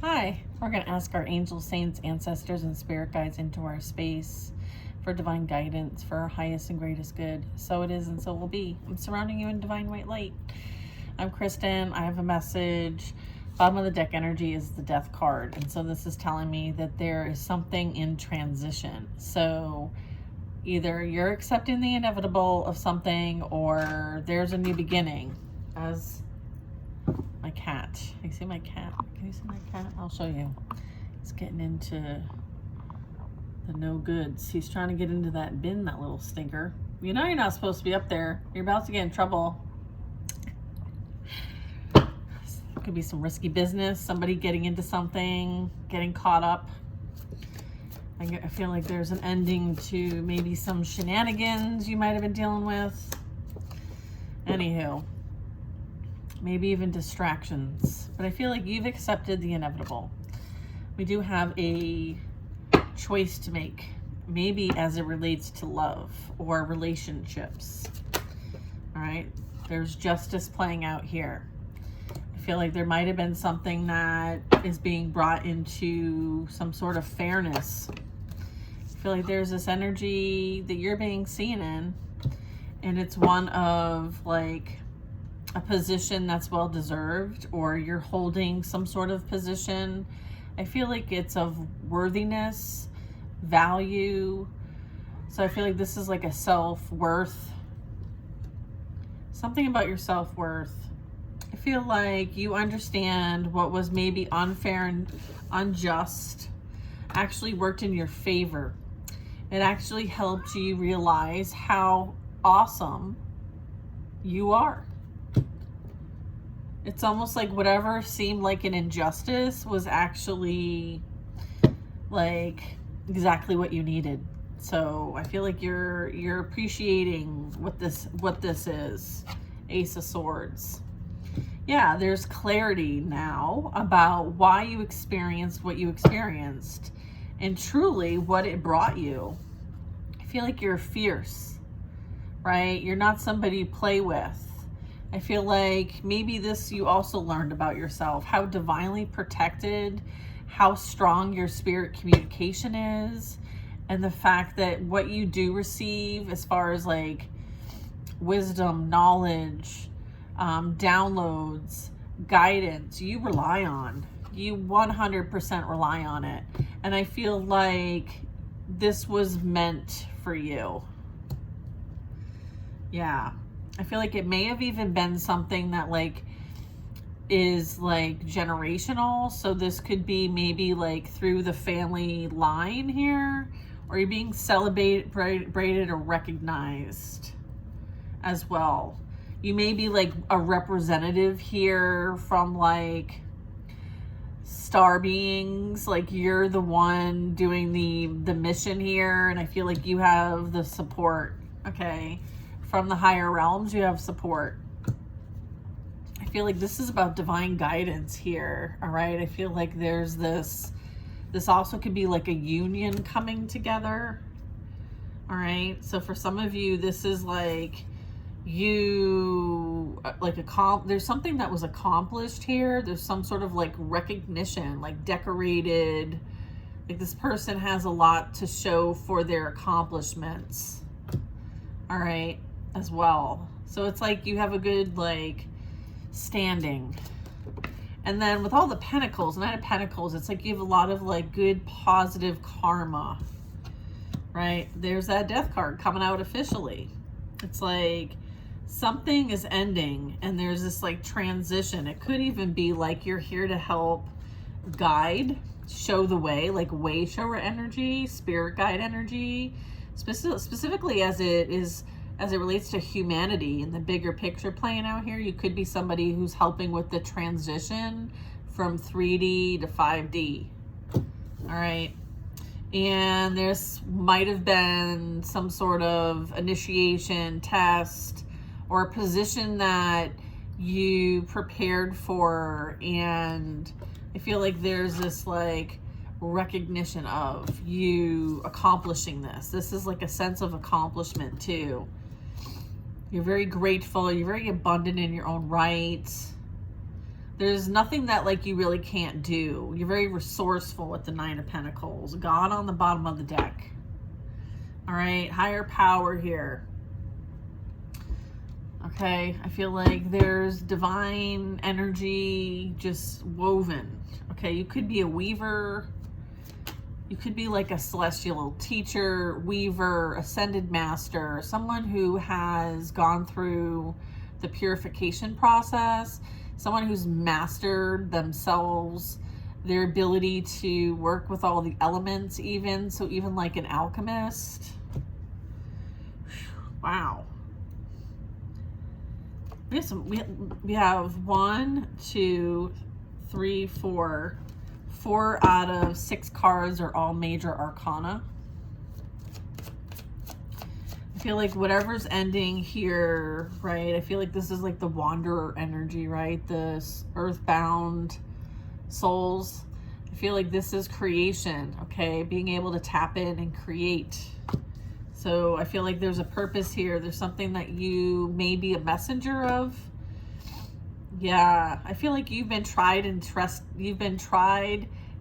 Hi, we're going to ask our angels, saints, ancestors, and spirit guides into our space for divine guidance for our highest and greatest good. So it is and so will be. I'm surrounding you in divine white light. I'm Kristen. I have a message. Bottom of the deck energy is the death card. And so this is telling me that there is something in transition. So either you're accepting the inevitable of something or there's a new beginning. As my cat. You see my cat? Can you see my cat? I'll show you. He's getting into the no goods. He's trying to get into that bin, that little stinker. You know you're not supposed to be up there. You're about to get in trouble. Could be some risky business, somebody getting into something, getting caught up. I feel like there's an ending to maybe some shenanigans you might have been dealing with. Anywho. Maybe even distractions, but I feel like you've accepted the inevitable. We do have a choice to make, maybe as it relates to love or relationships. All right, there's justice playing out here. I feel like there might have been something that is being brought into some sort of fairness. I feel like there's this energy that you're being seen in, and it's one of like a position that's well deserved, or you're holding some sort of position. I feel like it's of worthiness, value. So I feel like this is like a self-worth, something about your self-worth. I feel like you understand what was maybe unfair and unjust actually worked in your favor. It actually helped you realize how awesome you are. It's almost like whatever seemed like an injustice was actually like exactly what you needed. So I feel like you're appreciating what this is. Ace of Swords. Yeah, there's clarity now about why you experienced what you experienced and truly what it brought you. I feel like you're fierce, right? You're not somebody you play with. I feel like maybe this you also learned about yourself, how divinely protected, how strong your spirit communication is, and the fact that what you do receive as far as like wisdom, knowledge, downloads, guidance, you rely on. You 100% rely on it. And I feel like this was meant for you. Yeah. I feel like it may have even been something that like is like generational. So this could be maybe like through the family line here, or you're being celebrated or recognized as well. You may be like a representative here from like star beings, like you're the one doing the mission here, and I feel like you have the support. Okay. From the higher realms, you have support. I feel like this is about divine guidance here, all right? I feel like there's this also could be like a union coming together, all right? So for some of you, this is like you, like there's something that was accomplished here. There's some sort of like recognition, like decorated, like this person has a lot to show for their accomplishments, all right? As well. So it's like you have a good like standing. And then with all the pentacles, Knight of Pentacles, it's like you have a lot of like good positive karma, right? There's that death card coming out officially. It's like something is ending and there's this like transition. It could even be like you're here to help guide, show the way, like way shower energy, spirit guide energy, specifically as it relates to humanity and the bigger picture playing out here. You could be somebody who's helping with the transition from 3D to 5D. All right. And there's might have been some sort of initiation test or a position that you prepared for. And I feel like there's this like recognition of you accomplishing this. This is like a sense of accomplishment too. You're very grateful. You're very abundant in your own right. There's nothing that like you really can't do. You're very resourceful with the Nine of Pentacles. God on the bottom of the deck. All right, higher power here. Okay, I feel like there's divine energy just woven. Okay, you could be a weaver. You could be like a celestial teacher, weaver, ascended master, someone who has gone through the purification process, someone who's mastered themselves, their ability to work with all the elements even. So even like an alchemist. Wow. We have 1, 2, 3, 4. 4 out of 6 cards are all major arcana. I feel like whatever's ending here, right? I feel like this is like the wanderer energy, right? The earthbound souls. I feel like this is creation, okay? Being able to tap in and create. So I feel like there's a purpose here. There's something that you may be a messenger of. Yeah, I feel like you've been tried and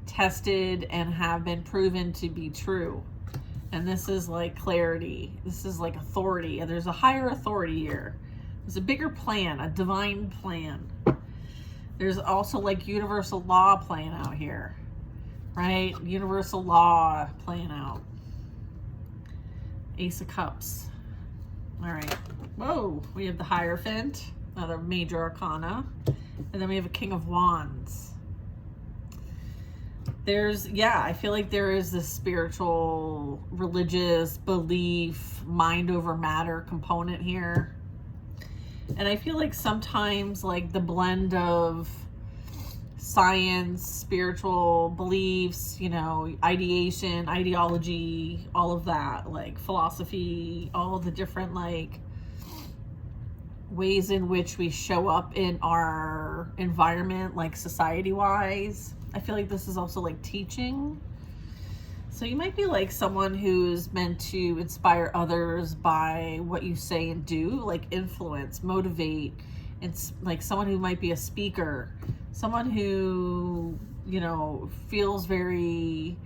tested, and have been proven to be true. And this is like clarity. This is like authority. And there's a higher authority here. There's a bigger plan, a divine plan. There's also like universal law playing out here, right? Universal law playing out. Ace of Cups. All right. Whoa, we have the Hierophant, another major arcana. And then we have a King of Wands. I feel like there is this spiritual, religious belief, mind over matter component here. And I feel like sometimes like the blend of science, spiritual beliefs, you know, ideation, ideology, all of that, like philosophy, all of the different like ways in which we show up in our environment, like society-wise. I feel like this is also like teaching. So you might be like someone who's meant to inspire others by what you say and do, like influence, motivate. It's like someone who might be a speaker, someone who, you know, feels very,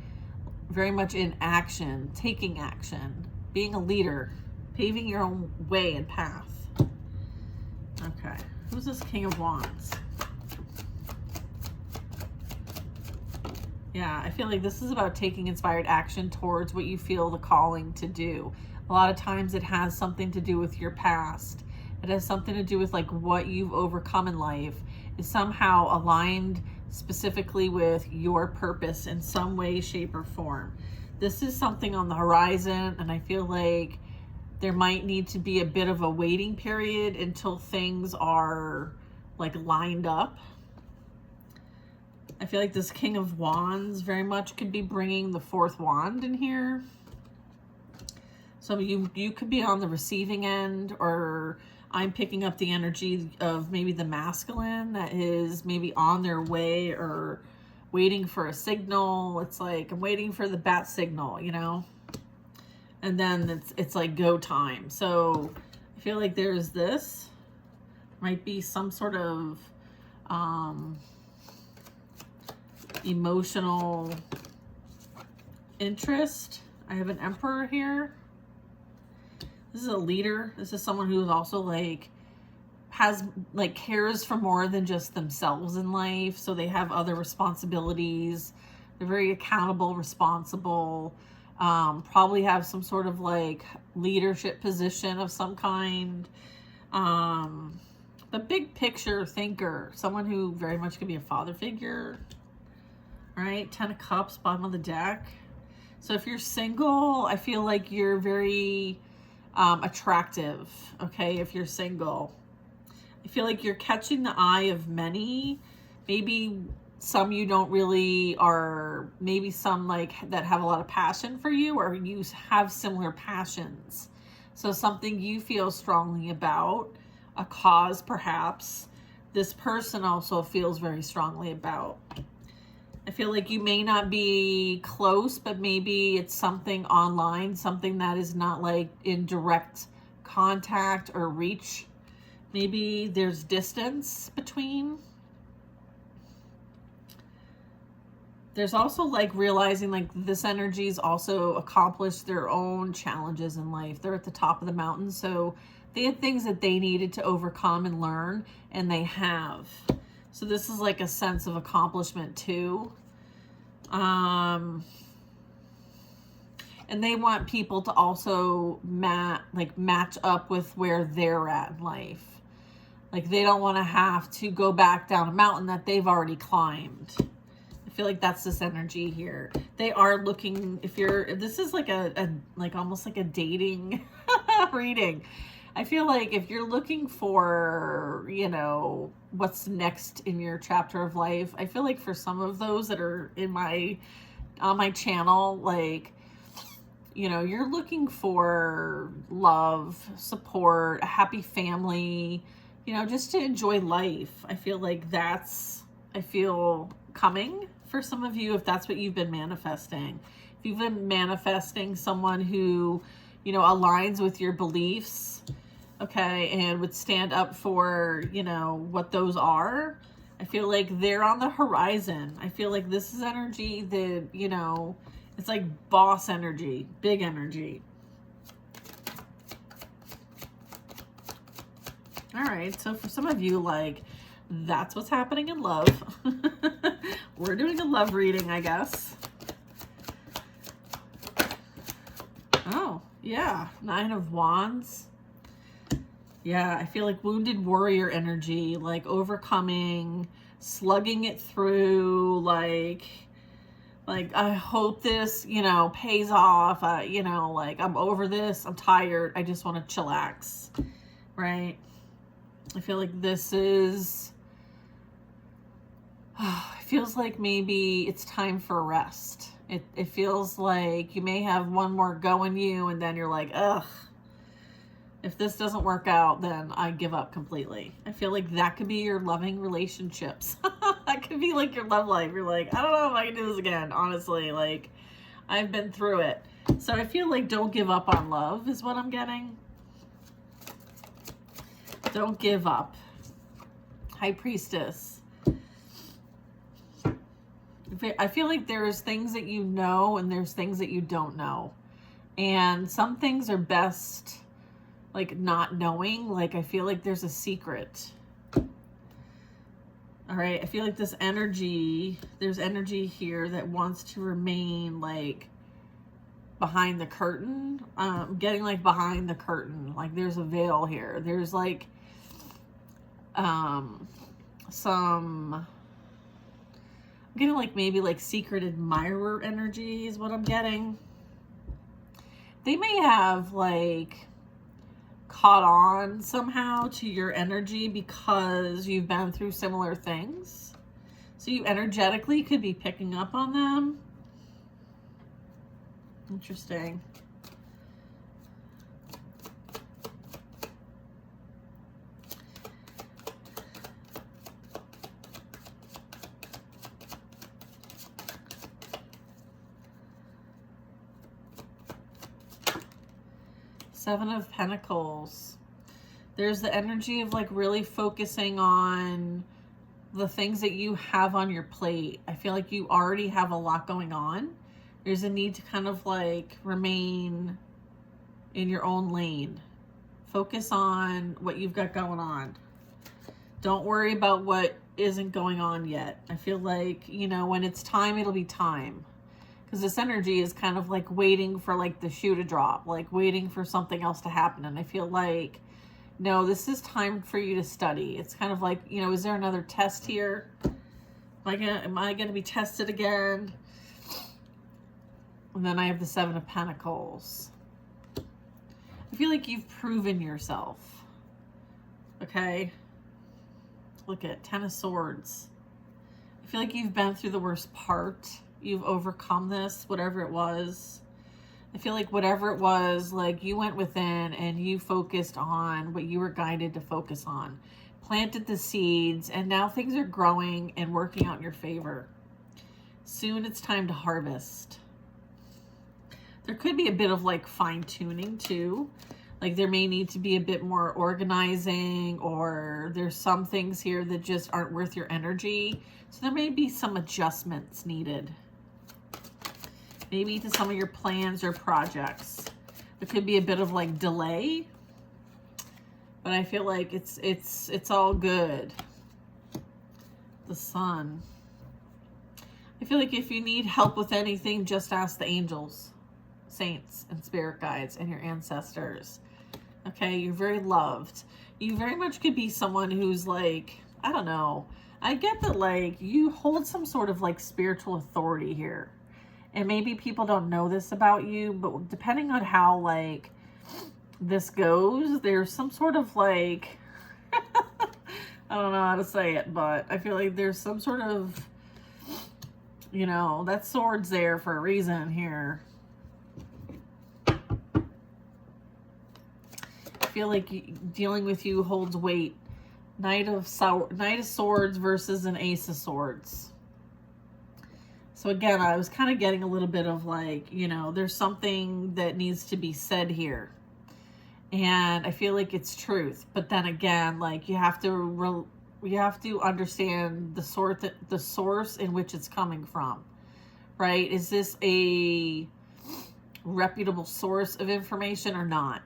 very much in action, taking action, being a leader, paving your own way and path. Okay, who's this King of Wands? Yeah, I feel like this is about taking inspired action towards what you feel the calling to do. A lot of times it has something to do with your past. It has something to do with like what you've overcome in life is somehow aligned specifically with your purpose in some way, shape, or form. This is something on the horizon, and I feel like there might need to be a bit of a waiting period until things are like lined up. I feel like this King of Wands very much could be bringing the 4th wand in here. So you could be on the receiving end, or I'm picking up the energy of maybe the masculine that is maybe on their way or waiting for a signal. It's like, I'm waiting for the bat signal, you know? And then it's like go time. So I feel like there's this. Might be some sort of emotional interest. I have an Emperor here. This is a leader. This is someone who is also like has like cares for more than just themselves in life. So they have other responsibilities. They're very accountable, responsible, probably have some sort of like leadership position of some kind. The big picture thinker, someone who very much could be a father figure. All right, 10 of Cups, bottom of the deck. So if you're single, I feel like you're very attractive, okay, if you're single. I feel like you're catching the eye of many. Maybe some you don't really are, maybe some like that have a lot of passion for you, or you have similar passions. So something you feel strongly about, a cause perhaps, this person also feels very strongly about. I feel like you may not be close, but maybe it's something online, something that is not like in direct contact or reach. Maybe there's distance between. There's also like realizing like this energy's also accomplished their own challenges in life. They're at the top of the mountain, so they had things that they needed to overcome and learn, and they have. So this is like a sense of accomplishment too. And they want people to also match up with where they're at in life. Like they don't want to have to go back down a mountain that they've already climbed. I feel like that's this energy here. They are looking, if this is like like almost like a dating reading. I feel like if you're looking for, you know, what's next in your chapter of life, I feel like for some of those that are on my channel, like, you know, you're looking for love, support, a happy family, you know, just to enjoy life. I feel like coming for some of you, if that's what you've been manifesting. If you've been manifesting someone who, you know, aligns with your beliefs, okay, and would stand up for, you know, what those are, I feel like they're on the horizon. I feel like this is energy that, you know, it's like boss energy, big energy. All right, so for some of you, like, that's what's happening in love. We're doing a love reading, I guess. Oh, yeah, 9 of Wands. Yeah, I feel like wounded warrior energy, like overcoming, slugging it through, like I hope this, you know, pays off. You know, like I'm over this. I'm tired. I just want to chillax, right? I feel like this is, it feels like maybe it's time for a rest. It feels like you may have one more go in you, and then you're like, ugh, if this doesn't work out, then I give up completely. I feel like that could be your loving relationships. That could be like your love life. You're like, I don't know if I can do this again, honestly. Like, I've been through it. So I feel like don't give up on love is what I'm getting. Don't give up. High Priestess. I feel like there's things that you know and there's things that you don't know. And some things are best like not knowing. Like I feel like there's a secret. All right, I feel like there's energy here that wants to remain like behind the curtain. Getting like behind the curtain. Like there's a veil here. There's like I'm getting like maybe like secret admirer energy is what I'm getting. They may have like caught on somehow to your energy because you've been through similar things. So you energetically could be picking up on them. Interesting. Seven of Pentacles. There's the energy of like really focusing on the things that you have on your plate. I feel like you already have a lot going on. There's a need to kind of like remain in your own lane. Focus on what you've got going on. Don't worry about what isn't going on yet. I feel like, you know, when it's time, it'll be time. Because this energy is kind of like waiting for like the shoe to drop, like waiting for something else to happen. And I feel like, no, this is time for you to study. It's kind of like, you know, is there another test here? Am I gonna be tested again? And then I have the Seven of Pentacles. I feel like you've proven yourself. Okay. Look at Ten of Swords. I feel like you've been through the worst part. You've overcome this, whatever it was. I feel like whatever it was, like you went within and you focused on what you were guided to focus on. Planted the seeds, and now things are growing and working out in your favor. Soon it's time to harvest. There could be a bit of like fine tuning too. Like there may need to be a bit more organizing, or there's some things here that just aren't worth your energy. So there may be some adjustments needed. maybe to some of your plans or projects. There could be a bit of like delay, but I feel like it's all good. The Sun. I feel like if you need help with anything, just ask the angels, saints, and spirit guides, and your ancestors. Okay, you're very loved. You very much could be someone who's like, I don't know. I get that like you hold some sort of like spiritual authority here. And maybe people don't know this about you, but depending on how like this goes, there's some sort of like, I don't know how to say it, but I feel like there's some sort of, you know, that sword's there for a reason here. I feel like dealing with you holds weight. Knight of Swords versus an Ace of Swords. So again, I was kind of getting a little bit of like, you know, there's something that needs to be said here. And I feel like it's truth. But then again, like you have to understand the source in which it's coming from, right? Is this a reputable source of information or not?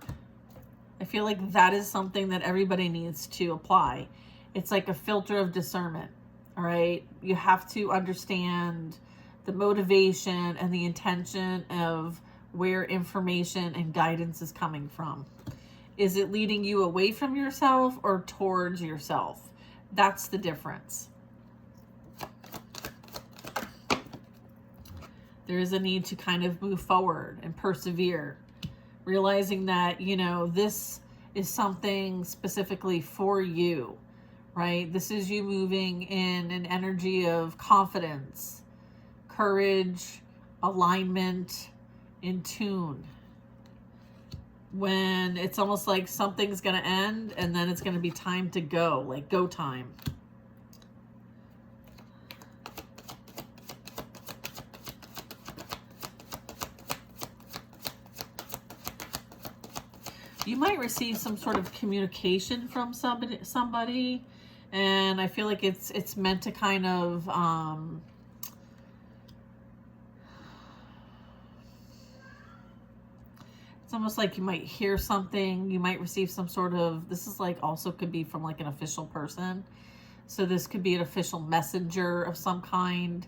I feel like that is something that everybody needs to apply. It's like a filter of discernment, all right? You have to understand the motivation and the intention of where information and guidance is coming from. Is it leading you away from yourself or towards yourself? That's the difference. There is a need to kind of move forward and persevere, realizing that, you know, this is something specifically for you, right? This is you moving in an energy of confidence, courage, alignment, in tune. When it's almost like something's going to end and then it's going to be time to go, like go time. You might receive some sort of communication from somebody, and I feel like it's meant to kind of it's almost like you might hear something, you might receive some sort of, this is like also could be from like an official person. So this could be an official messenger of some kind.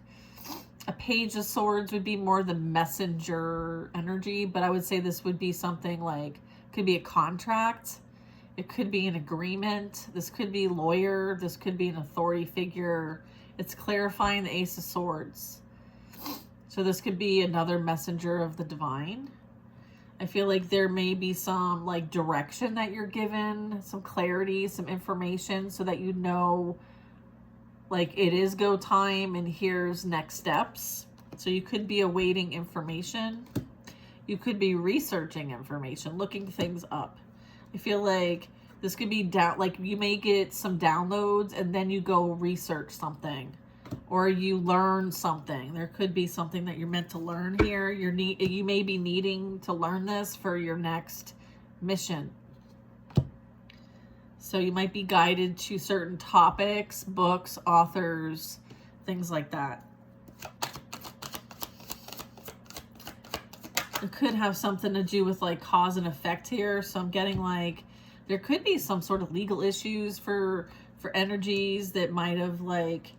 A Page of Swords would be more the messenger energy, but I would say this would be something like, could be a contract. It could be an agreement. This could be lawyer. This could be an authority figure. It's clarifying the Ace of Swords. So this could be another messenger of the divine. I feel like there may be some like direction that you're given, some clarity, some information so that you know like it is go time and here's next steps. So you could be awaiting information. You could be researching information, looking things up. I feel like this could be like you may get some downloads and then you go research something or you learn something. There could be something that you're meant to learn here. You may be needing to learn this for your next mission. So you might be guided to certain topics, books, authors, things like that. It could have something to do with like cause and effect here. So I'm getting like there could be some sort of legal issues for energies that might have like,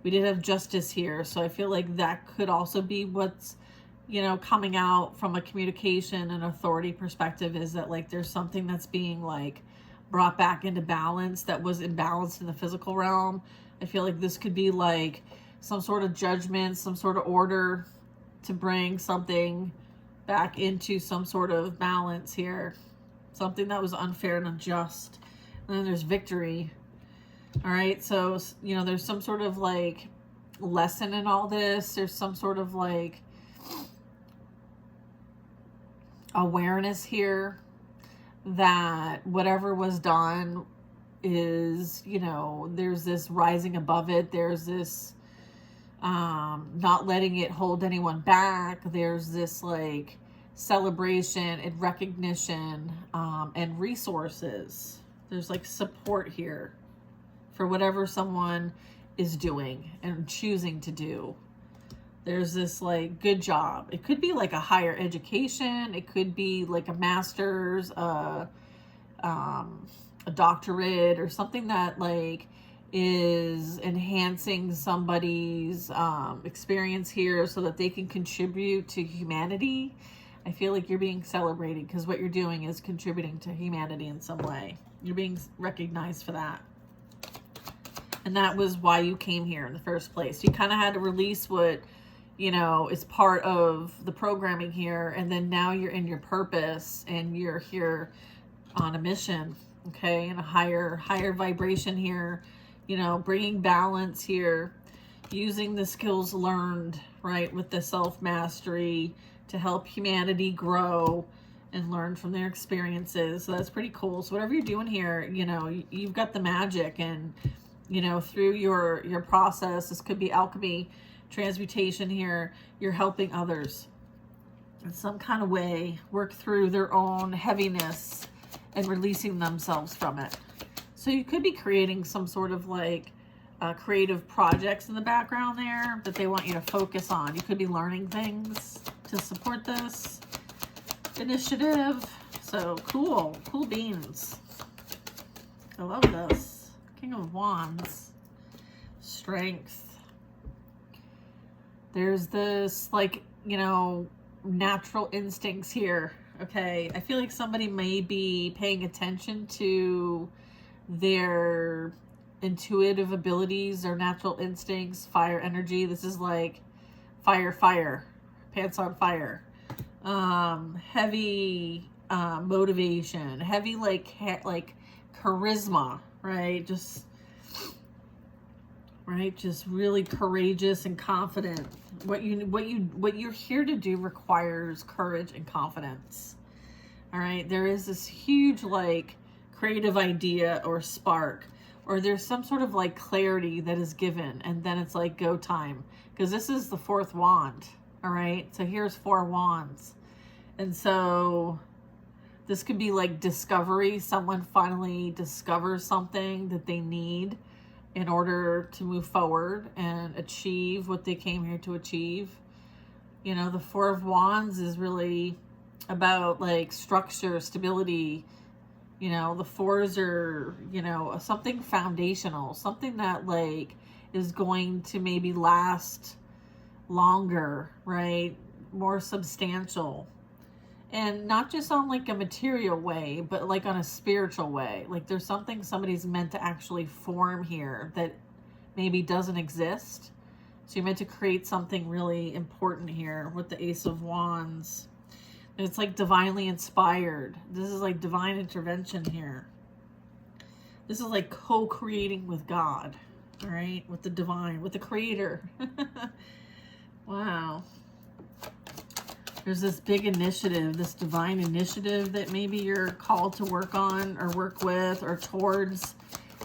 we did have justice here. So I feel like that could also be what's, you know, coming out from a communication and authority perspective, is that like there's something that's being like brought back into balance that was imbalanced in the physical realm. I feel like this could be like some sort of judgment, some sort of order to bring something back into some sort of balance here. Something that was unfair and unjust. And then there's victory. All right, so, you know, there's some sort of like lesson in all this. There's some sort of like awareness here that whatever was done is, you know, there's this rising above it. There's this not letting it hold anyone back. There's this like celebration and recognition and resources. There's like support here for whatever someone is doing and choosing to do. There's this like good job. It could be like a higher education. It could be like a master's, a doctorate, or something that like is enhancing somebody's experience here so that they can contribute to humanity. I feel like you're being celebrated because what you're doing is contributing to humanity in some way. You're being recognized for that. And that was why you came here in the first place. You kind of had to release what, you know, is part of the programming here. And then now you're in your purpose and you're here on a mission, okay? And a higher vibration here, you know, bringing balance here, using the skills learned, right, with the self-mastery to help humanity grow and learn from their experiences. So that's pretty cool. So whatever you're doing here, you know, you've got the magic, and, you know, through your process, this could be alchemy, transmutation here, you're helping others in some kind of way work through their own heaviness and releasing themselves from it. So you could be creating some sort of like creative projects in the background there that they want you to focus on. You could be learning things to support this initiative. So cool beans. I love this. King of Wands, strength. There's this like, you know, natural instincts here. Okay, I feel like somebody may be paying attention to their intuitive abilities or natural instincts, fire energy. This is like fire, pants on fire. Heavy motivation, heavy like charisma, right? Just really courageous and confident. What you're here to do requires courage and confidence. All right, there is this huge like creative idea or spark, or there's some sort of like clarity that is given, and then it's like go time, because this is the fourth wand. All right, so here's 4 wands, and so this could be like discovery. Someone finally discovers something that they need in order to move forward and achieve what they came here to achieve. You know, the 4 of Wands is really about like structure, stability. You know, the 4s are, you know, something foundational, something that like is going to maybe last longer, right? More substantial. And not just on like a material way, but like on a spiritual way. Like there's something somebody's meant to actually form here that maybe doesn't exist. So you're meant to create something really important here with the Ace of Wands. And it's like divinely inspired. This is like divine intervention here. This is like co-creating with God, all right? With the divine, with the creator. Wow. There's this big initiative, this divine initiative that maybe you're called to work on or work with or towards.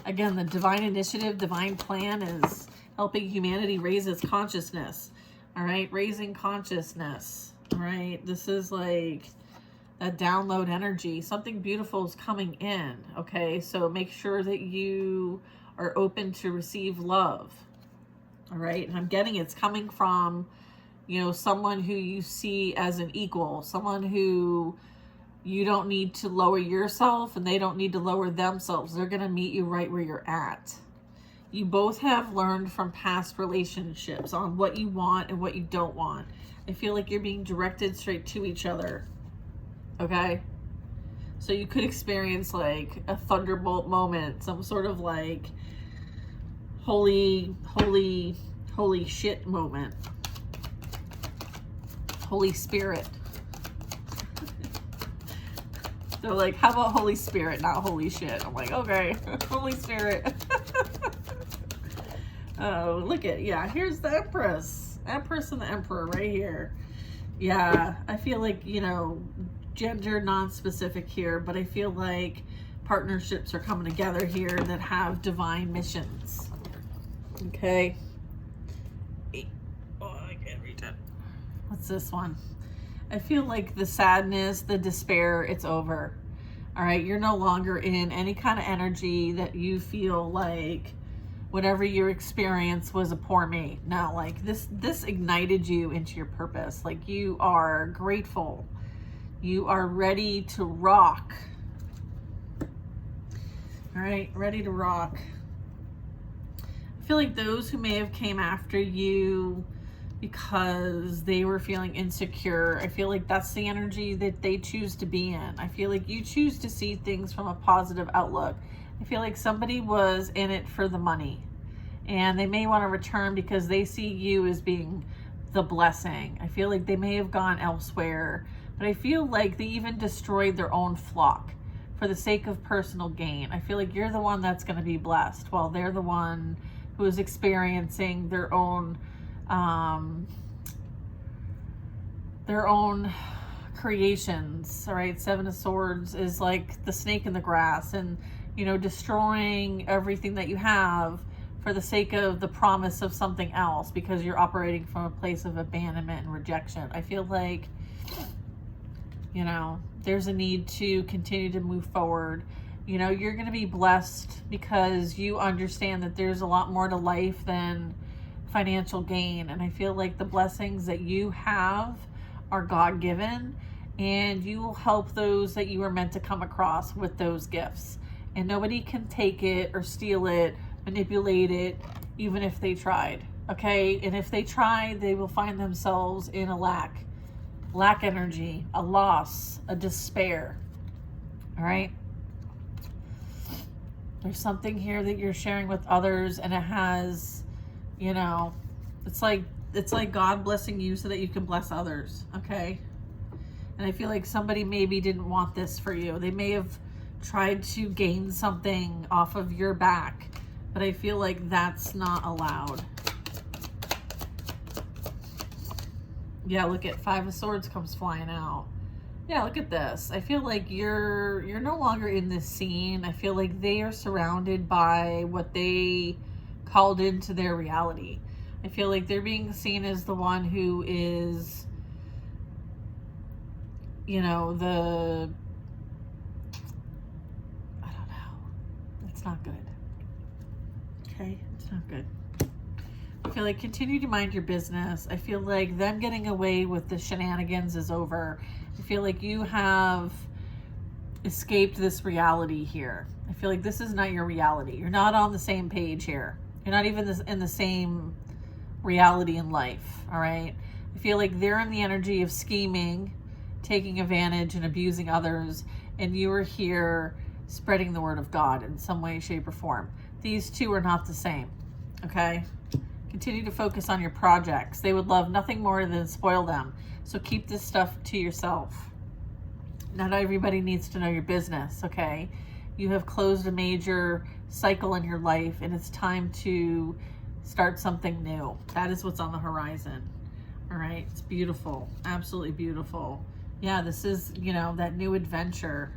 Again, the divine initiative, divine plan is helping humanity raise its consciousness. All right, raising consciousness. All right, this is like a download energy. Something beautiful is coming in. Okay, so make sure that you are open to receive love. All right, and I'm getting it's coming from, you know, someone who you see as an equal, someone who you don't need to lower yourself and they don't need to lower themselves. They're going to meet you right where you're at. You both have learned from past relationships on what you want and what you don't want. I feel like you're being directed straight to each other. Okay? So you could experience like a thunderbolt moment, some sort of like holy shit moment. Holy Spirit. They're like, how about Holy Spirit, not holy shit? I'm like, okay, Holy Spirit. Oh, look at, yeah, here's the Empress. Empress and the Emperor right here. Yeah, I feel like, you know, gender non-specific here, but I feel like partnerships are coming together here that have divine missions. Okay. Oh, I can't read it. What's this one? I feel like the sadness, the despair, it's over. All right, you're no longer in any kind of energy that you feel like whatever your experience was a poor me. No, like this ignited you into your purpose. Like you are grateful. You are ready to rock. All right, ready to rock. I feel like those who may have came after you because they were feeling insecure, I feel like that's the energy that they choose to be in. I feel like you choose to see things from a positive outlook. I feel like somebody was in it for the money and they may want to return because they see you as being the blessing. I feel like they may have gone elsewhere, but I feel like they even destroyed their own flock for the sake of personal gain. I feel like you're the one that's going to be blessed while they're the one who is experiencing their own creations. All right, Seven of Swords is like the snake in the grass, and you know, destroying everything that you have for the sake of the promise of something else because you're operating from a place of abandonment and rejection. I feel like, you know, there's a need to continue to move forward. You know, you're going to be blessed because you understand that there's a lot more to life than financial gain. And I feel like the blessings that you have are God-given, and you will help those that you are meant to come across with those gifts. And nobody can take it or steal it, manipulate it, even if they tried. Okay? And if they try, they will find themselves in a lack energy, a loss, a despair. All right? There's something here that you're sharing with others, and it has, you know, it's like God blessing you so that you can bless others. Okay? And I feel like somebody maybe didn't want this for you. They may have tried to gain something off of your back, but I feel like that's not allowed. Yeah, look at Five of Swords comes flying out. Yeah, look at this. I feel like you're no longer in this scene. I feel like they are surrounded by what they called into their reality. I feel like they're being seen as the one who is, you know, I don't know. It's not good. Okay? It's not good. I feel like continue to mind your business. I feel like them getting away with the shenanigans is over. I feel like you have escaped this reality here. I feel like this is not your reality. You're not on the same page here. You're not even in the same reality in life, all right? I feel like they're in the energy of scheming, taking advantage and abusing others, and you are here spreading the word of God in some way, shape, or form. These two are not the same, okay? Continue to focus on your projects. They would love nothing more than spoil them. So keep this stuff to yourself. Not everybody needs to know your business, okay? You have closed a major cycle in your life, and it's time to start something new. That is what's on the horizon. All right? It's beautiful. Absolutely beautiful. Yeah, this is, you know, that new adventure,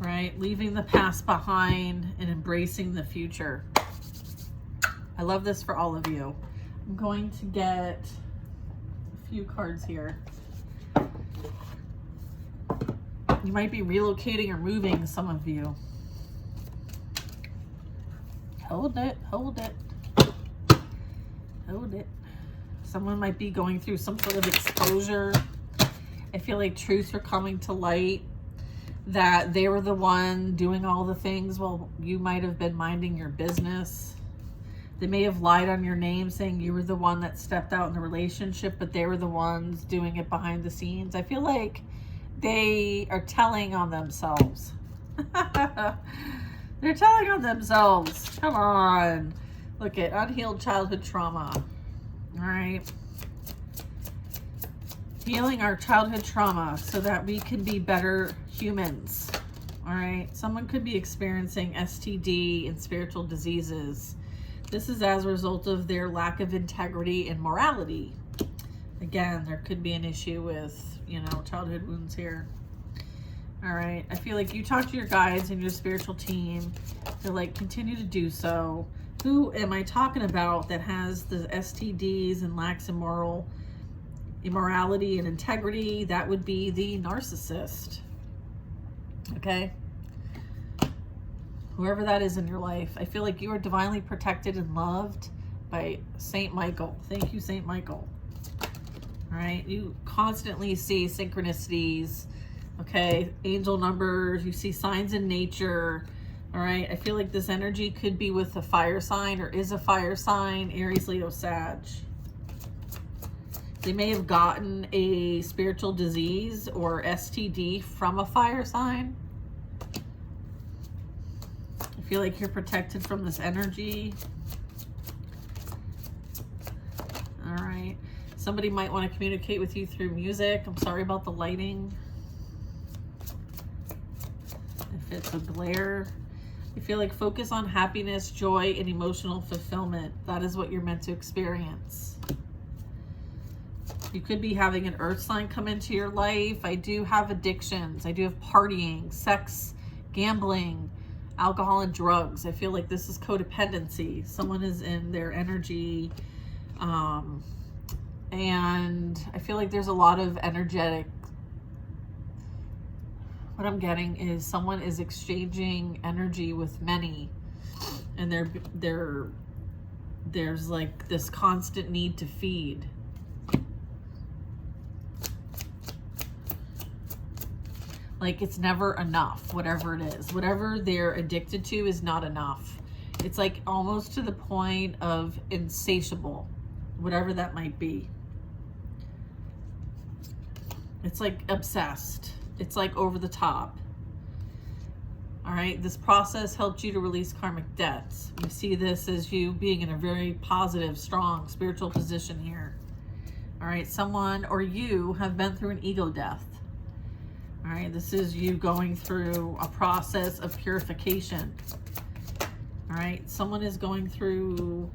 right? Leaving the past behind and embracing the future. I love this for all of you. I'm going to get a few cards here. You might be relocating or moving, some of you. Hold it, hold it, hold it. Someone might be going through some sort of exposure. I feel like truths are coming to light, that they were the one doing all the things while you might have been minding your business. They may have lied on your name, saying you were the one that stepped out in the relationship, but they were the ones doing it behind the scenes. I feel like they are telling on themselves. They're telling on themselves. Come on. Look at unhealed childhood trauma. All right. Healing our childhood trauma so that we can be better humans. All right. Someone could be experiencing STD and spiritual diseases. This is as a result of their lack of integrity and morality. Again, there could be an issue with, you know, childhood wounds here. All right. I feel like you talk to your guides and your spiritual team. They're like, continue to do so. Who am I talking about that has the STDs and lacks immorality and integrity? That would be the narcissist. Okay. Whoever that is in your life, I feel like you are divinely protected and loved by Saint Michael. Thank you, Saint Michael. All right, you constantly see synchronicities, okay, angel numbers, you see signs in nature. All right, I feel like this energy could be with a fire sign or is a fire sign, Aries, Leo, Sag. They may have gotten a spiritual disease or STD from a fire sign. I feel like you're protected from this energy. All right. Somebody might want to communicate with you through music. I'm sorry about the lighting. If it's a glare. I feel like focus on happiness, joy, and emotional fulfillment. That is what you're meant to experience. You could be having an earth sign come into your life. I do have addictions. I do have partying, sex, gambling, alcohol, and drugs. I feel like this is codependency. Someone is in their energy. And I feel like there's a lot of energetic. What I'm getting is someone is exchanging energy with many. And there's like this constant need to feed. Like it's never enough, whatever it is. Whatever they're addicted to is not enough. It's like almost to the point of insatiable, whatever that might be. It's like obsessed. It's like over the top. All right, this process helped you to release karmic debts. We see this as you being in a very positive, strong spiritual position here. All right, someone or you have been through an ego death. All right, this is you going through a process of purification. All right, someone is going through,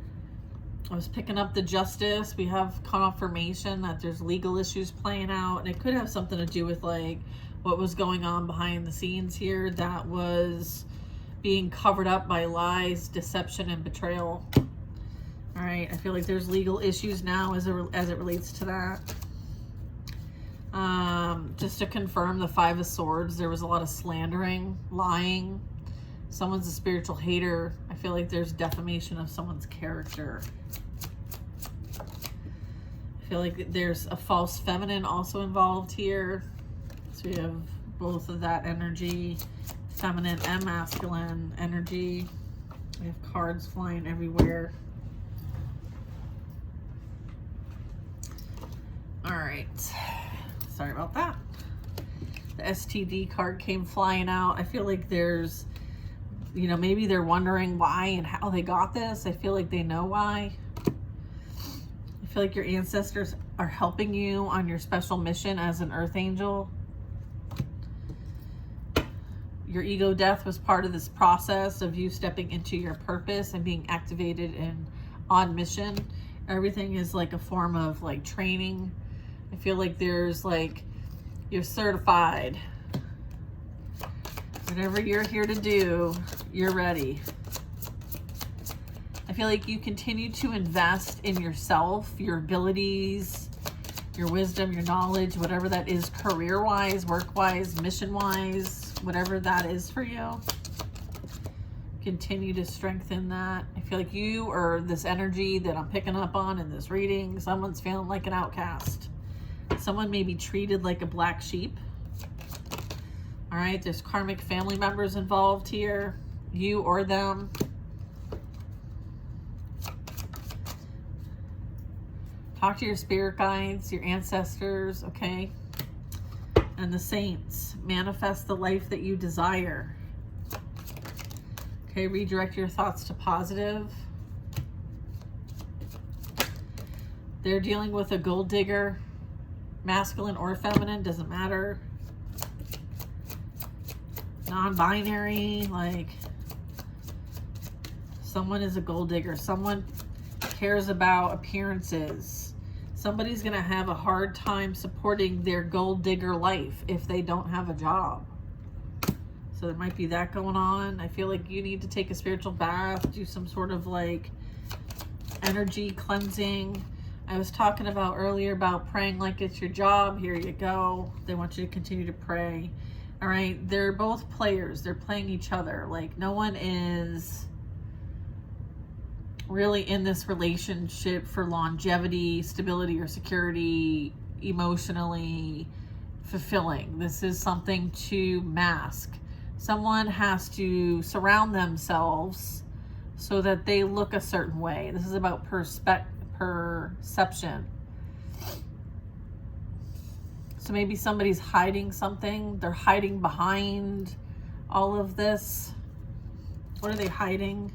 I was picking up the justice. We have confirmation that there's legal issues playing out, and it could have something to do with like what was going on behind the scenes here that was being covered up by lies, deception, and betrayal. All right, I feel like there's legal issues now as it relates to that. Just to confirm the Five of Swords, there was a lot of slandering, lying. Someone's a spiritual hater. I feel like there's defamation of someone's character. I feel like there's a false feminine also involved here. So you have both of that energy, feminine and masculine energy. We have cards flying everywhere. All right. Sorry about that. The STD card came flying out. I feel like there's, you know, maybe they're wondering why and how they got this. I feel like they know why. I feel like your ancestors are helping you on your special mission as an earth angel. Your ego death was part of this process of you stepping into your purpose and being activated and on mission. Everything is like a form of like training. I feel like there's like, you're certified. Whatever you're here to do, you're ready. I feel like you continue to invest in yourself, your abilities, your wisdom, your knowledge, whatever that is, career-wise, work-wise, mission-wise, whatever that is for you. Continue to strengthen that. I feel like you or this energy that I'm picking up on in this reading, someone's feeling like an outcast. Someone may be treated like a black sheep. All right, there's karmic family members involved here, you or them. Talk to your spirit guides, your ancestors, okay? And the saints. Manifest the life that you desire. Okay, redirect your thoughts to positive. They're dealing with a gold digger. Masculine or feminine, doesn't matter. Non-binary, like someone is a gold digger. Someone cares about appearances. Somebody's gonna have a hard time supporting their gold digger life if they don't have a job. So there might be that going on. I feel like you need to take a spiritual bath, do some sort of like energy cleansing. I was talking about earlier about praying like it's your job. Here you go. They want you to continue to pray. All right, they're both players. They're playing each other. Like, no one is really in this relationship for longevity, stability, or security, emotionally fulfilling. This is something to mask. Someone has to surround themselves so that they look a certain way. This is about perception. So maybe somebody's hiding something. They're hiding behind all of this. What are they hiding?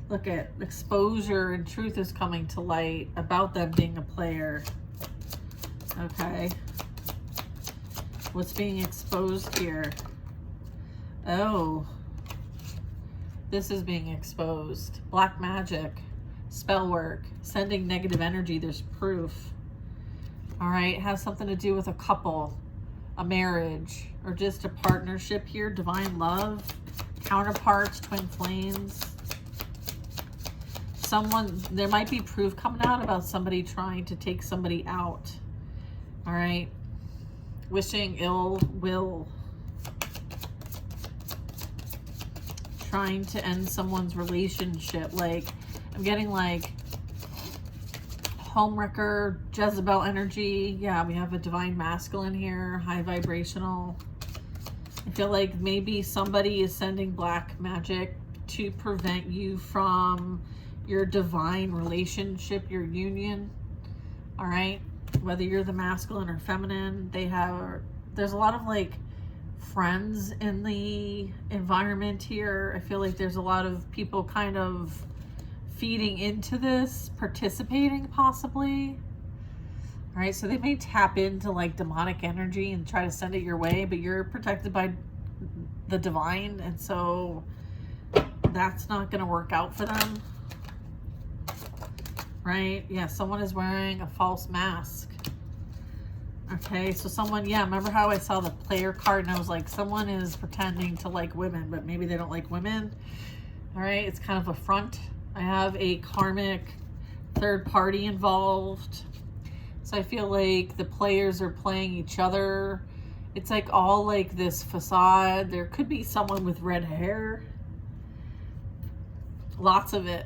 Look at exposure and truth is coming to light about them being a player. Okay. What's being exposed here? Oh. This is being exposed. Black magic. Spell work. Sending negative energy. There's proof. All right. It has something to do with a couple. A marriage. Or just a partnership here. Divine love. Counterparts. Twin flames. There might be proof coming out about somebody trying to take somebody out. All right. Wishing ill will. Trying to end someone's relationship. Like, I'm getting like homewrecker, Jezebel energy. Yeah, we have a divine masculine here. High vibrational. I feel like maybe somebody is sending black magic to prevent you from your divine relationship, your union. All right. Whether you're the masculine or feminine, there's a lot of like friends in the environment here. I feel like there's a lot of people kind of feeding into this, participating possibly. All right. So they may tap into like demonic energy and try to send it your way, but you're protected by the divine. And so that's not going to work out for them. Right? Yeah, someone is wearing a false mask. Okay, so someone, yeah, remember how I saw the player card and I was like, someone is pretending to like women, but maybe they don't like women. All right, it's kind of a front. I have a karmic third party involved. So I feel like the players are playing each other. It's like all like this facade. There could be someone with red hair. Lots of it.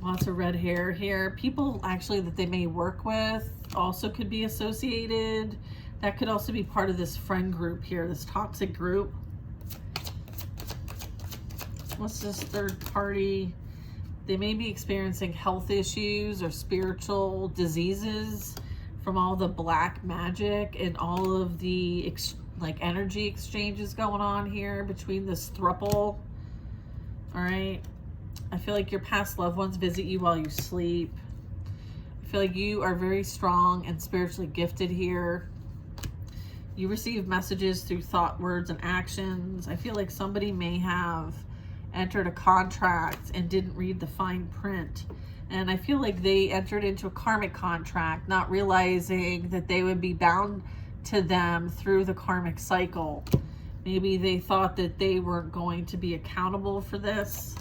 Lots of red hair here. People actually that they may work with also could be associated. That could also be part of this friend group here, this toxic group. What's this third party? They may be experiencing health issues or spiritual diseases from all the black magic and all of the like energy exchanges going on here between this throuple. All right. I feel like your past loved ones visit you while you sleep. I feel like you are very strong and spiritually gifted here. You receive messages through thought, words, and actions. I feel like somebody may have entered a contract and didn't read the fine print. And I feel like they entered into a karmic contract, not realizing that they would be bound to them through the karmic cycle. Maybe they thought that they weren't going to be accountable for this.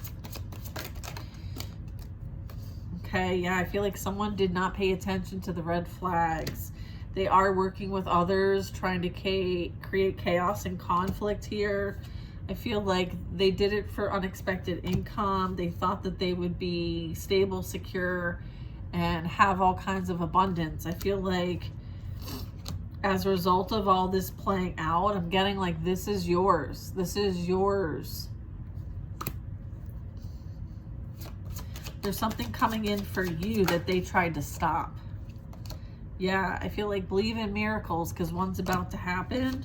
Okay, yeah, I feel like someone did not pay attention to the red flags. They are working with others, trying to create chaos and conflict here. I feel like they did it for unexpected income. They thought that they would be stable, secure, and have all kinds of abundance. I feel like as a result of all this playing out, I'm getting like, this is yours. This is yours. There's something coming in for you that they tried to stop. Yeah, I feel like believe in miracles because one's about to happen.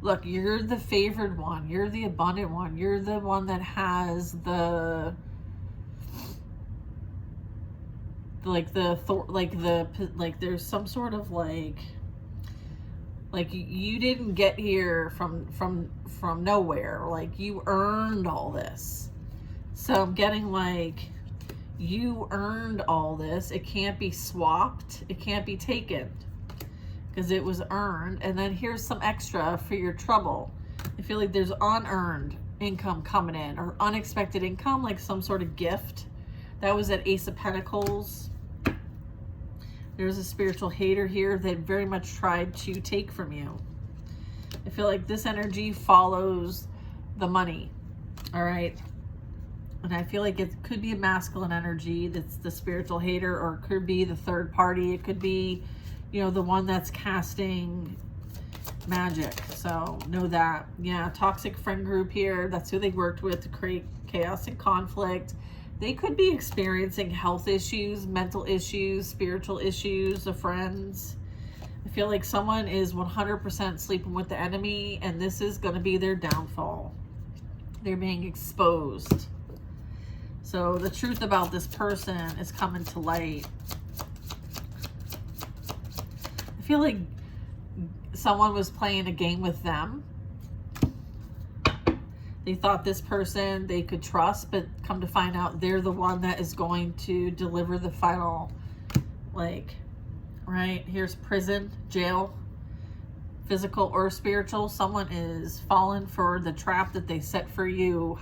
Look, you're the favored one. You're the abundant one. You're the one that has the there's some sort of like you didn't get here from nowhere. Like you earned all this. So I'm getting like you earned all this. It can't be swapped. It can't be taken because it was earned. And then here's some extra for your trouble. I feel like there's unearned income coming in or unexpected income, like some sort of gift. That was at Ace of Pentacles. There's a spiritual hater here that very much tried to take from you. I feel like this energy follows the money. All right. And I feel like it could be a masculine energy that's the spiritual hater, or it could be the third party. It could be, you know, the one that's casting magic. So know that. Yeah, toxic friend group here. That's who they worked with to create chaos and conflict. They could be experiencing health issues, mental issues, spiritual issues, the friends. I feel like someone is 100% sleeping with the enemy, and this is going to be their downfall. They're being exposed. So the truth about this person is coming to light. I feel like someone was playing a game with them. They thought this person they could trust, but come to find out they're the one that is going to deliver the final, like, right? Here's prison, jail, physical or spiritual. Someone is falling for the trap that they set for you.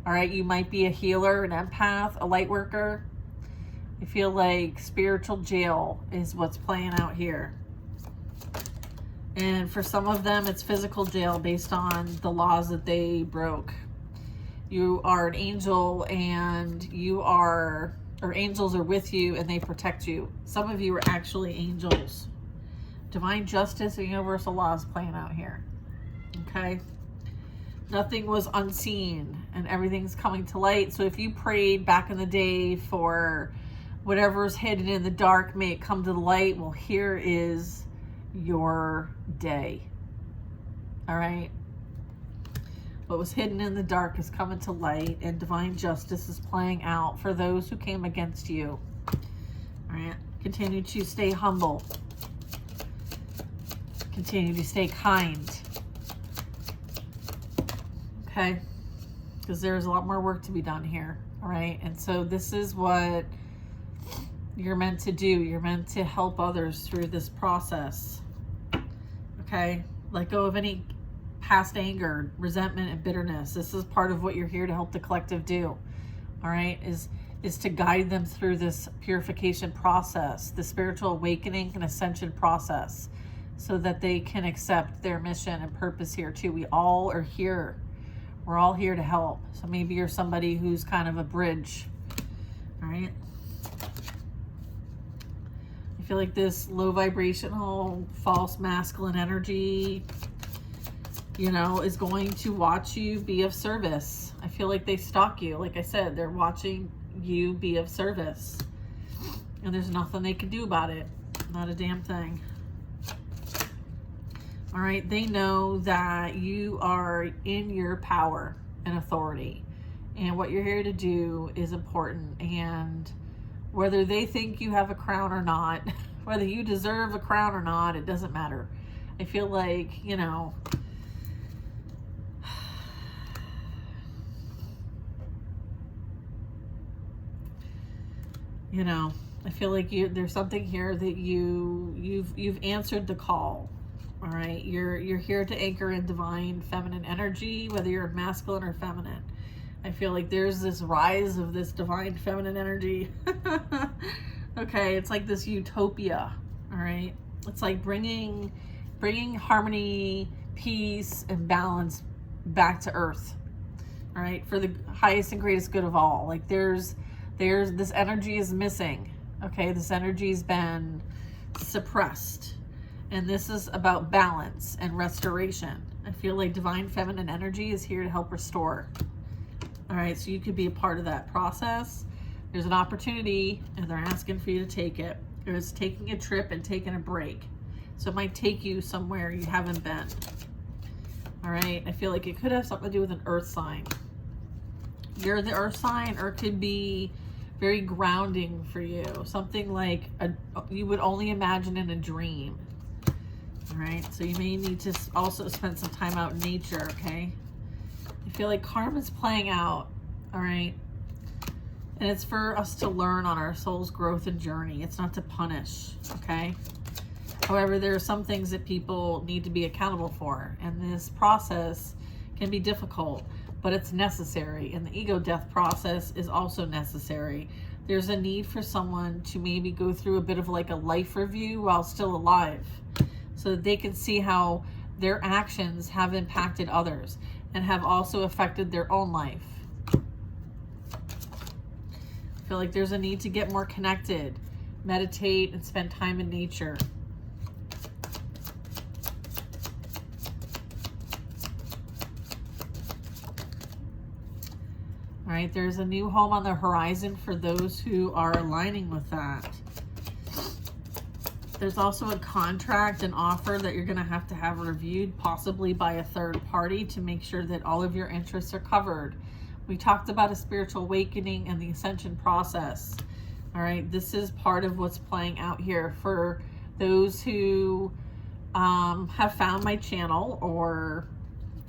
All right, you might be a healer, an empath, a light worker. I feel like spiritual jail is what's playing out here. And for some of them, it's physical jail based on the laws that they broke. You are an angel, and you are, or angels are with you and they protect you. Some of you are actually angels. Divine justice and universal laws playing out here. Okay? Nothing was unseen and everything's coming to light. So if you prayed back in the day for whatever's hidden in the dark, may it come to the light. Well, here is your day. All right? What was hidden in the dark is coming to light, and divine justice is playing out for those who came against you. All right? Continue to stay humble. Continue to stay kind. Okay? Because there's a lot more work to be done here. All right? And so this is what you're meant to do. You're meant to help others through this process. Okay? Let go of any past anger, resentment, and bitterness. This is part of what you're here to help the collective do. All right? Is to guide them through this purification process, the spiritual awakening and ascension process, so that they can accept their mission and purpose here too. We all are here. We're all here to help. So maybe you're somebody who's kind of a bridge. All right? I feel like this low vibrational, false masculine energy, you know, is going to watch you be of service. I feel like they stalk you. Like I said, they're watching you be of service. And there's nothing they can do about it. Not a damn thing. All right, they know that you are in your power and authority. And what you're here to do is important. And whether they think you have a crown or not, whether you deserve a crown or not, it doesn't matter. I feel like, you know, I feel like there's something here that you've answered the call. All right, you're here to anchor in divine feminine energy, whether you're masculine or feminine. I feel like there's this rise of this divine feminine energy. Okay, it's like this utopia. All right, it's like bringing harmony, peace, and balance back to earth. All right, for the highest and greatest good of all. Like there's this energy is missing. Okay, this energy's been suppressed. And this is about balance and restoration. I feel like divine feminine energy is here to help restore. All right, so you could be a part of that process. There's an opportunity, and they're asking for you to take it. There's taking a trip and taking a break. So it might take you somewhere you haven't been. All right, I feel like it could have something to do with an earth sign. You're the earth sign, or it could be very grounding for you. Something like you would only imagine in a dream. All right, so you may need to also spend some time out in nature, okay? I feel like karma's playing out, all right? And it's for us to learn on our soul's growth and journey. It's not to punish, okay? However, there are some things that people need to be accountable for, and this process can be difficult, but it's necessary. And the ego death process is also necessary. there's a need for someone to maybe go through a bit of like a life review while still alive, so that they can see how their actions have impacted others and have also affected their own life. I feel like there's a need to get more connected, meditate, and spend time in nature. All right, there's a new home on the horizon for those who are aligning with that. There's also a contract, an offer that you're going to have reviewed, possibly by a third party, to make sure that all of your interests are covered. We talked about a spiritual awakening and the ascension process. All right, this is part of what's playing out here for those who have found my channel or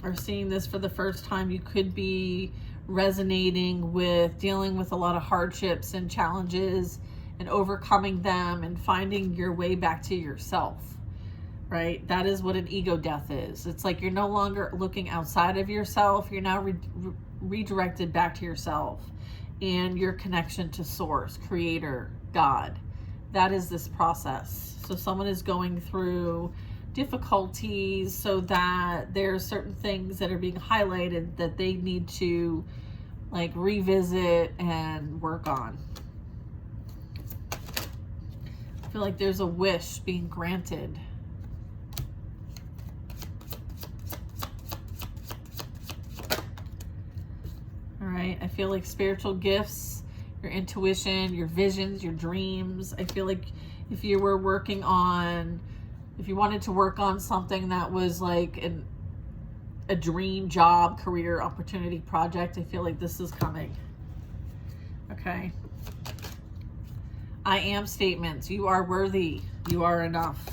are seeing this for the first time. You could be resonating with dealing with a lot of hardships and challenges and overcoming them and finding your way back to yourself, right? That is what an ego death is. It's like you're no longer looking outside of yourself. You're now redirected back to yourself and your connection to source, creator, God. That is this process. So someone is going through difficulties so that there's certain things that are being highlighted that they need to like revisit and work on. I feel like there's a wish being granted. All right, I feel like spiritual gifts, your intuition, your visions, your dreams. I feel like if you were working on, if you wanted to work on something that was like a dream job, career opportunity project, I feel like this is coming. Okay. I am statements. You are worthy. You are enough.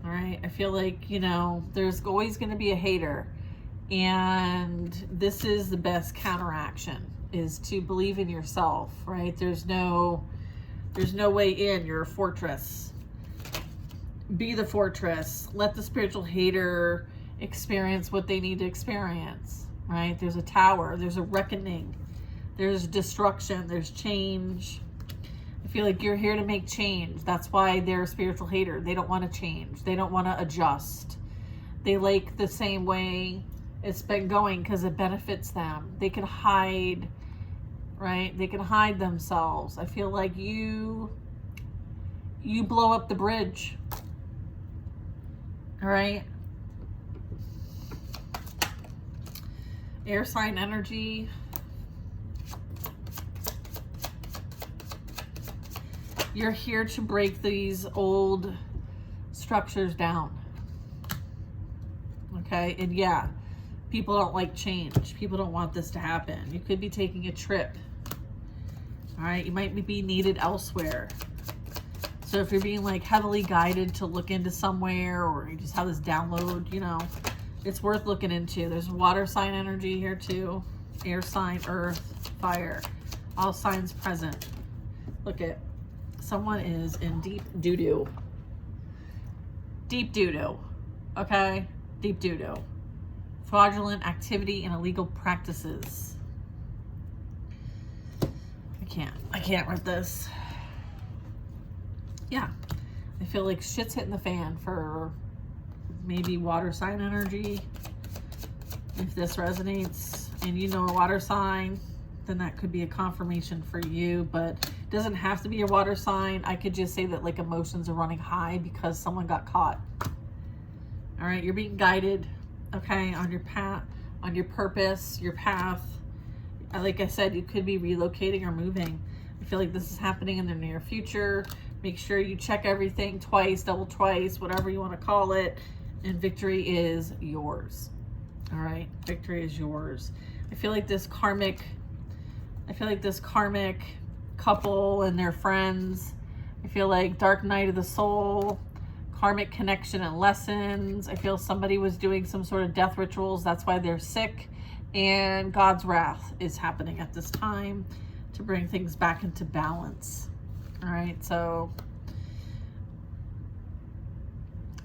All right. I feel like, you know, there's always going to be a hater. And this is the best counteraction, is to believe in yourself, right? There's no way in. You're a fortress. Be the fortress. Let the spiritual hater experience what they need to experience, right? There's a tower. There's a reckoning. There's destruction. There's change. I feel like you're here to make change. That's why they're a spiritual hater. They don't want to change. They don't want to adjust. They like the same way it's been going because it benefits them. They can hide, right? They can hide themselves. I feel like you blow up the bridge. All right. Air sign energy. You're here to break these old structures down. Okay. And yeah, people don't like change. People don't want this to happen. You could be taking a trip. All right. You might be needed elsewhere. So if you're being like heavily guided to look into somewhere, or you just have this download, you know, it's worth looking into. There's water sign energy here too. Air sign, earth, fire. All signs present. Look at, someone is in deep doo-doo. Deep doo-doo. Okay? Deep doo-doo. Fraudulent activity and illegal practices. I can't read this. Yeah, I feel like shit's hitting the fan for maybe water sign energy. If this resonates and you know a water sign, then that could be a confirmation for you, but it doesn't have to be a water sign. I could just say that like emotions are running high because someone got caught. All right, you're being guided, okay, on your path, on your purpose, your path. Like I said, you could be relocating or moving. I feel like this is happening in the near future. Make sure you check everything twice, double twice, whatever you want to call it. And victory is yours. All right. Victory is yours. I feel like this karmic couple and their friends. I feel like dark night of the soul, karmic connection and lessons. I feel somebody was doing some sort of death rituals. That's why they're sick. And God's wrath is happening at this time to bring things back into balance. All right, so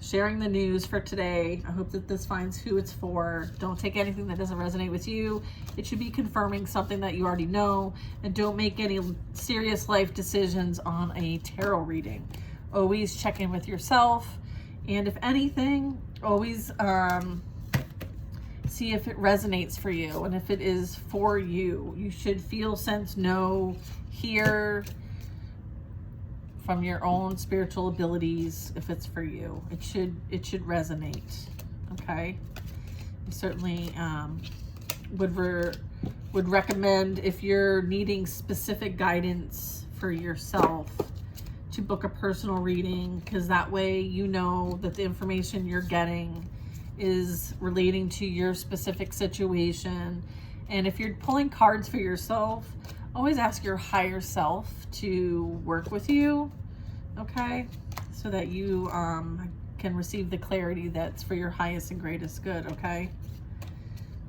sharing the news for today. I hope that this finds who it's for. Don't take anything that doesn't resonate with you. It should be confirming something that you already know, and don't make any serious life decisions on a tarot reading. Always check in with yourself, and if anything, always see if it resonates for you, and if it is for you. You should feel, sense, know, hear from your own spiritual abilities if it's for you. It should resonate. Okay, I certainly would recommend, if you're needing specific guidance for yourself, to book a personal reading, because that way you know that the information you're getting is relating to your specific situation. And if you're pulling cards for yourself, always ask your higher self to work with you, okay? So that you can receive the clarity that's for your highest and greatest good, okay?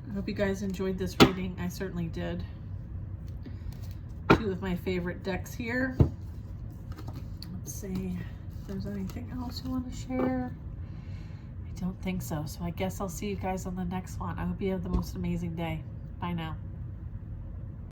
I hope you guys enjoyed this reading. I certainly did. Two of my favorite decks here. Let's see if there's anything else you want to share. I don't think so. So I guess I'll see you guys on the next one. I hope you have the most amazing day. Bye now.